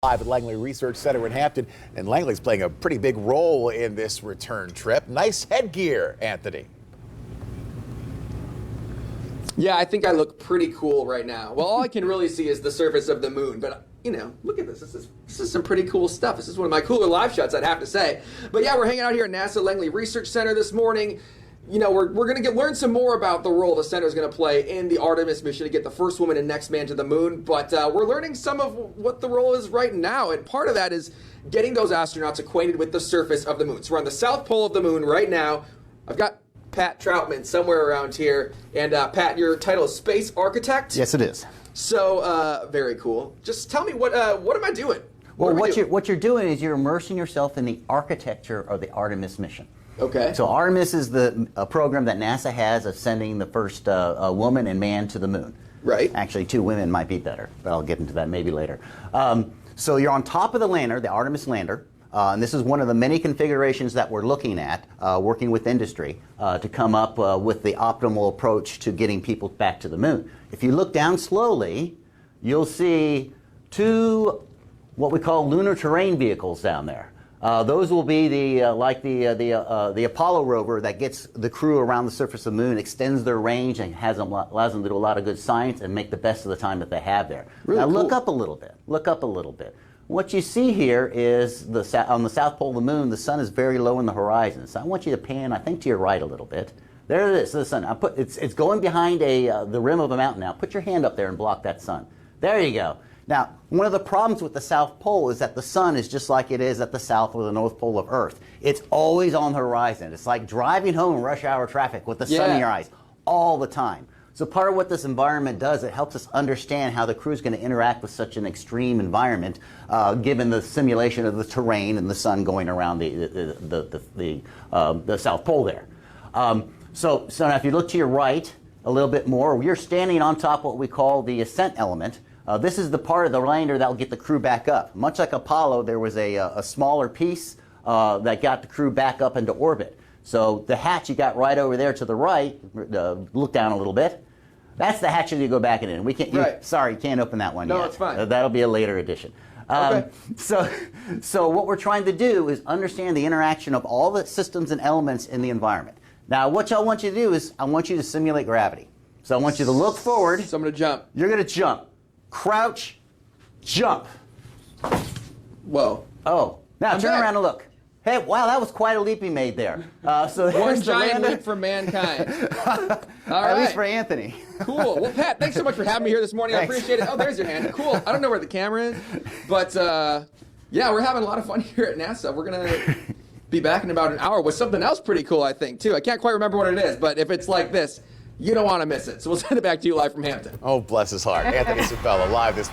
Live at Langley Research Center in Hampton, and Langley's playing a pretty big role in this return trip. Nice headgear, Anthony. Yeah, I think I look pretty cool right now. Well, all I can really see is the surface of the moon, but you know, look at this. This is some pretty cool stuff. This is one of my cooler live shots, I'd have to say. But yeah, we're hanging out here at NASA Langley Research Center this morning. You know, we're going to learn some more about the role the center is going to play in the Artemis mission to get the first woman and next man to the moon. But we're learning some of what the role is right now. And part of that is getting those astronauts acquainted with the surface of the moon. So we're on the south pole of the moon right now. I've got Pat Troutman somewhere around here. And Pat, your title is Space Architect? Yes, it is. So, very cool. Just tell me, what am I doing? Well, what you're doing is you're immersing yourself in the architecture of the Artemis mission. Okay. So Artemis is the program that NASA has of sending the first woman and man to the moon. Right. Actually, 2 women might be better, but I'll get into that maybe later. So you're on top of the lander, the Artemis lander, and this is one of the many configurations that we're looking at, working with industry, to come up with the optimal approach to getting people back to the moon. If you look down slowly, you'll see 2 what we call lunar terrain vehicles down there. Those will be the Apollo rover that gets the crew around the surface of the moon, extends their range, and allows them to do a lot of good science and make the best of the time that they have there. Really now cool. Look up a little bit. Look up a little bit. What you see here is on the south pole of the moon, the sun is very low in the horizon. So I want you to pan, I think, to your right a little bit. There it is, the sun. It's going behind the rim of a mountain now. Put your hand up there and block that sun. There you go. Now, one of the problems with the South Pole is that the sun is just like it is at the South or the North Pole of Earth. It's always on the horizon. It's like driving home in rush hour traffic with the sun in your eyes all the time. So part of what this environment does, it helps us understand how the crew is going to interact with such an extreme environment, given the simulation of the terrain and the sun going around the South Pole there. So now if you look to your right a little bit more, we're standing on top of what we call the ascent element. This is the part of the lander that will get the crew back up. Much like Apollo, there was a smaller piece that got the crew back up into orbit. So the hatch you got right over there to the right, look down a little bit, that's the hatch that you go back in. We can't. Sorry, you can't open that one yet. No, it's fine. That'll be a later edition. Okay. So what we're trying to do is understand the interaction of all the systems and elements in the environment. Now, what I want you to do is I want you to simulate gravity. So I want you to look forward. So I'm going to jump. You're going to jump. Crouch, jump. Whoa. Oh, now I'm turn back. around and look. Hey, wow, that was quite a leap he made there. So One giant leap for mankind. All right. At least for Anthony. Cool. Well, Pat, thanks so much for having me here this morning. Thanks. I appreciate it. Oh, there's your hand. Cool. I don't know where the camera is, but yeah, we're having a lot of fun here at NASA. We're going to be back in about an hour with something else pretty cool, I think, too. I can't quite remember what it is, but if it's like this, you don't want to miss it. So we'll send it back to you live from Hampton. Oh, bless his heart. Anthony Sabella live this